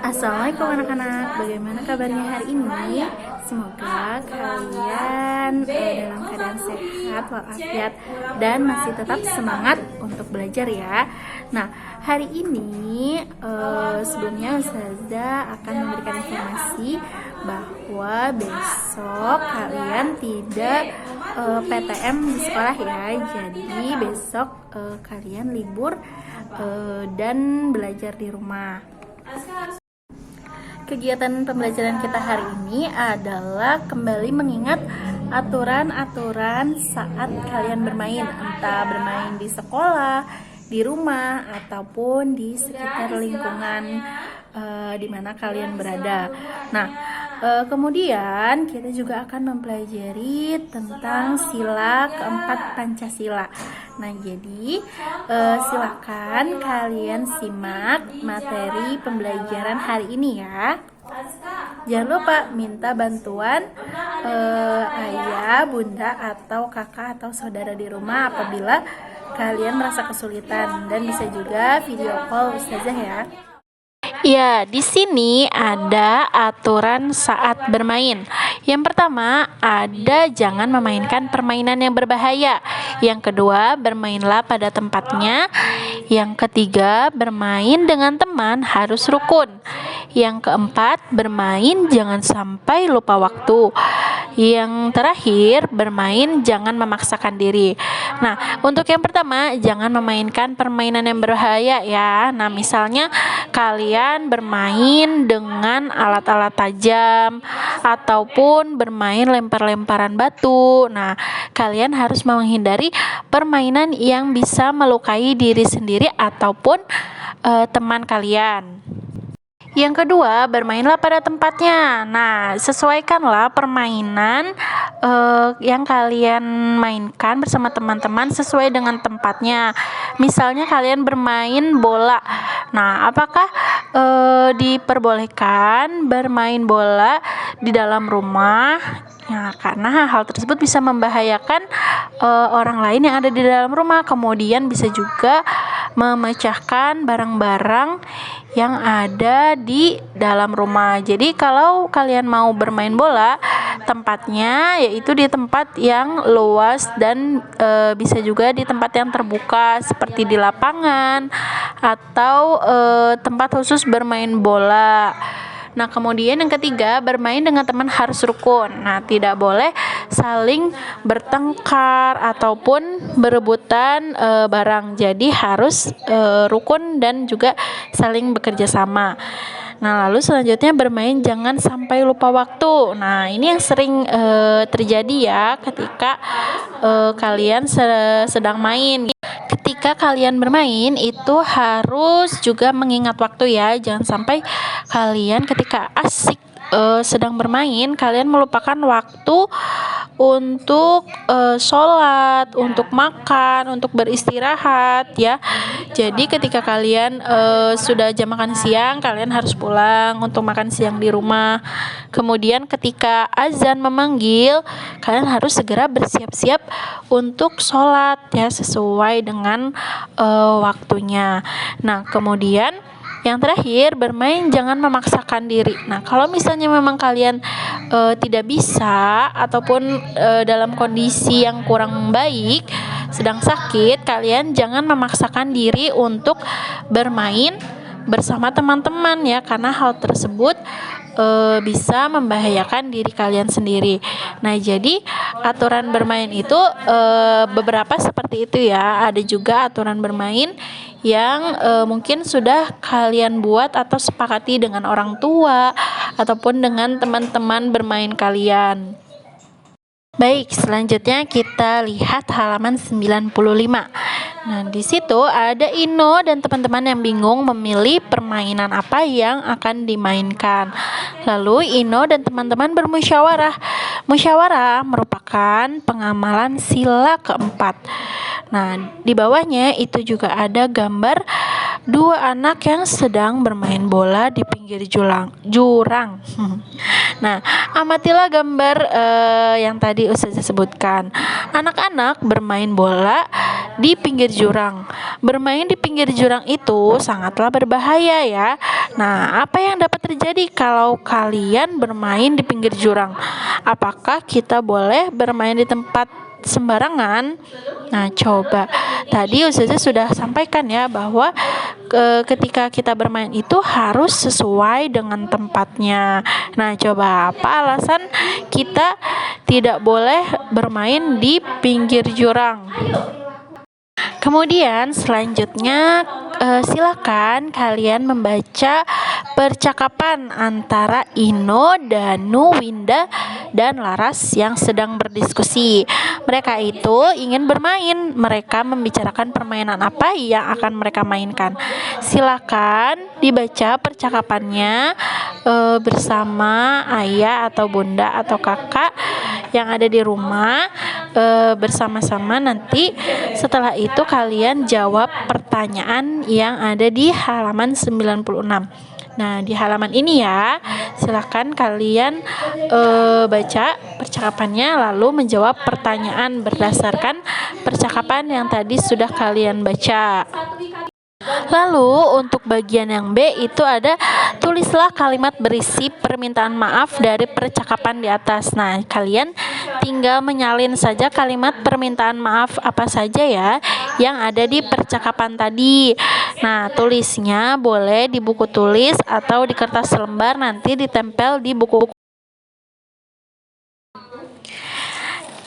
Assalamualaikum anak-anak, bagaimana kabarnya hari ini? Semoga kalian dalam keadaan sehat walafiat dan masih tetap semangat untuk belajar ya. Nah, hari ini sebelumnya Ustazah akan memberikan informasi bahwa besok kalian tidak PTM di sekolah ya. Jadi besok kalian libur dan belajar di rumah. Kegiatan pembelajaran kita hari ini adalah kembali mengingat aturan-aturan saat kalian bermain, entah bermain di sekolah, di rumah, ataupun di sekitar lingkungan di mana kalian berada. Nah, kemudian kita juga akan mempelajari tentang sila keempat Pancasila. Nah, jadi silakan kalian simak materi pembelajaran hari ini ya. Jangan lupa minta bantuan ayah, bunda, atau kakak atau saudara di rumah apabila kalian merasa kesulitan, dan bisa juga video call Ustazah ya. Ya, di sini ada aturan saat bermain. Yang pertama, ada jangan memainkan permainan yang berbahaya. Yang kedua, bermainlah pada tempatnya. Yang ketiga, bermain dengan teman harus rukun. Yang keempat, bermain jangan sampai lupa waktu. Yang terakhir, bermain jangan memaksakan diri. Nah, untuk yang pertama, jangan memainkan permainan yang berbahaya ya. Nah, misalnya kalian bermain dengan alat-alat tajam ataupun bermain lempar-lemparan batu. Nah, kalian harus menghindari permainan yang bisa melukai diri sendiri ataupun teman kalian. Yang kedua, bermainlah pada tempatnya. Nah, sesuaikanlah permainan yang kalian mainkan bersama teman-teman sesuai dengan tempatnya. Misalnya kalian bermain bola. Nah, apakah diperbolehkan bermain bola di dalam rumah? Ya, karena hal tersebut bisa membahayakan orang lain yang ada di dalam rumah. Kemudian bisa juga memecahkan barang-barang yang ada di dalam rumah. Jadi kalau kalian mau bermain bola, tempatnya yaitu di tempat yang luas dan bisa juga di tempat yang terbuka seperti di lapangan atau tempat khusus bermain bola. Nah, kemudian yang ketiga, bermain dengan teman harus rukun. Nah, tidak boleh saling bertengkar ataupun berebutan barang. Jadi harus rukun dan juga saling bekerja sama. Nah, lalu selanjutnya bermain jangan sampai lupa waktu. Nah, ini yang sering terjadi ya ketika kalian sedang main. Ketika kalian bermain itu harus juga mengingat waktu ya. Jangan sampai kalian ketika asik sedang bermain, kalian melupakan waktu untuk sholat, untuk makan, untuk beristirahat ya. Jadi ketika kalian sudah jam makan siang, kalian harus pulang untuk makan siang di rumah. Kemudian ketika azan memanggil, kalian harus segera bersiap-siap untuk sholat ya, sesuai dengan waktunya. Nah, kemudian yang terakhir, bermain jangan memaksakan diri. Nah, kalau misalnya memang kalian tidak bisa ataupun dalam kondisi yang kurang baik, sedang sakit, kalian jangan memaksakan diri untuk bermain bersama teman-teman ya, karena hal tersebut bisa membahayakan diri kalian sendiri. Nah, jadi aturan bermain itu beberapa seperti itu ya. Ada juga aturan bermain yang mungkin sudah kalian buat atau sepakati dengan orang tua ataupun dengan teman-teman bermain kalian. Baik, selanjutnya kita lihat halaman 95. Nah, di situ ada Ino dan teman-teman yang bingung memilih permainan apa yang akan dimainkan. Lalu Ino dan teman-teman bermusyawarah. Musyawarah merupakan pengamalan sila keempat. Nah, di bawahnya itu juga ada gambar Dua anak yang sedang bermain bola di pinggir jurang. Nah, amatilah gambar yang tadi Ustazah sebutkan. Anak-anak bermain bola di pinggir jurang. Bermain di pinggir jurang itu sangatlah berbahaya ya. Nah, apa yang dapat terjadi kalau kalian bermain di pinggir jurang? Apakah kita boleh bermain di tempat sembarangan? Nah, coba tadi Ustazah sudah sampaikan ya bahwa ketika kita bermain itu harus sesuai dengan tempatnya. Nah, coba apa alasan kita tidak boleh bermain di pinggir jurang? Kemudian selanjutnya silakan kalian membaca percakapan antara Ino, Danu, Winda, dan Laras yang sedang berdiskusi. Mereka itu ingin bermain. Mereka membicarakan permainan apa yang akan mereka mainkan. Silakan dibaca percakapannya bersama ayah atau bunda atau kakak yang ada di rumah bersama-sama. Nanti setelah itu kalian jawab pertanyaan yang ada di halaman 96. Nah, di halaman ini ya, silakan kalian baca percakapannya lalu menjawab pertanyaan berdasarkan percakapan yang tadi sudah kalian baca. Lalu untuk bagian yang B itu ada tulislah kalimat berisi permintaan maaf dari percakapan di atas. Nah, kalian tinggal menyalin saja kalimat permintaan maaf apa saja ya yang ada di percakapan tadi. Nah, tulisnya boleh di buku tulis atau di kertas lembar, nanti ditempel di buku.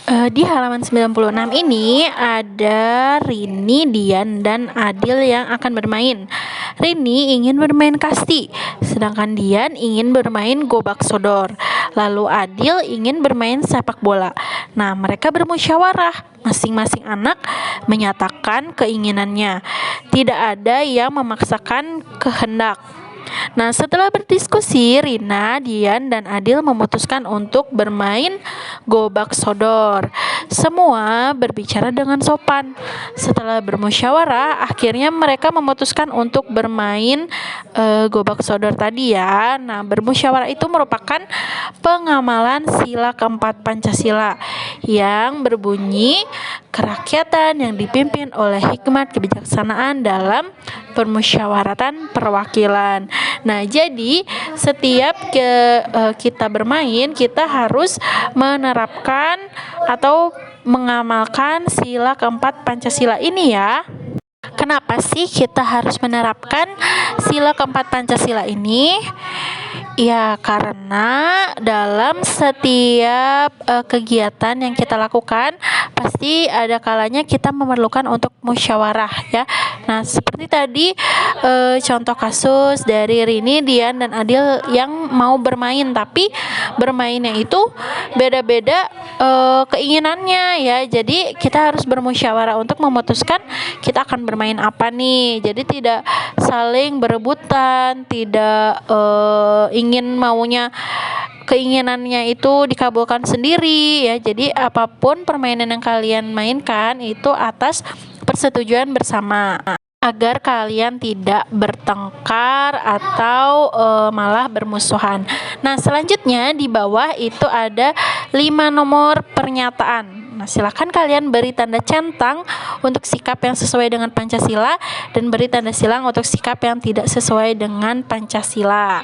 Di halaman 96 ini ada Rini, Dian, dan Adil yang akan bermain. Rini ingin bermain kasti, sedangkan Dian ingin bermain gobak sodor. Lalu Adil ingin bermain sepak bola. Nah, mereka bermusyawarah. Masing-masing anak menyatakan keinginannya. Tidak ada yang memaksakan kehendak. Nah, setelah berdiskusi, Rina, Dian, dan Adil memutuskan untuk bermain gobak sodor. Semua berbicara dengan sopan. Setelah bermusyawarah, akhirnya mereka memutuskan untuk bermain gobak sodor tadi ya. Nah, bermusyawarah itu merupakan pengamalan sila keempat Pancasila yang berbunyi kerakyatan yang dipimpin oleh hikmat kebijaksanaan dalam permusyawaratan perwakilan. Nah, jadi setiap kita bermain, kita harus menerapkan atau mengamalkan sila keempat Pancasila ini ya. Kenapa sih kita harus menerapkan sila keempat Pancasila ini? Ya, karena dalam setiap kegiatan yang kita lakukan pasti ada kalanya kita memerlukan untuk musyawarah ya. Nah, seperti tadi contoh kasus dari Rini, Dian, dan Adil yang mau bermain, tapi bermainnya itu beda-beda keinginannya ya. Jadi kita harus bermusyawarah untuk memutuskan kita akan bermain apa nih. Jadi tidak saling berebutan, tidak ingin maunya keinginannya itu dikabulkan sendiri ya. Jadi apapun permainan yang kalian mainkan itu atas persetujuan bersama agar kalian tidak bertengkar atau malah bermusuhan. Nah, selanjutnya di bawah itu ada 5 nomor pernyataan. Nah, silakan kalian beri tanda centang untuk sikap yang sesuai dengan Pancasila dan beri tanda silang untuk sikap yang tidak sesuai dengan Pancasila.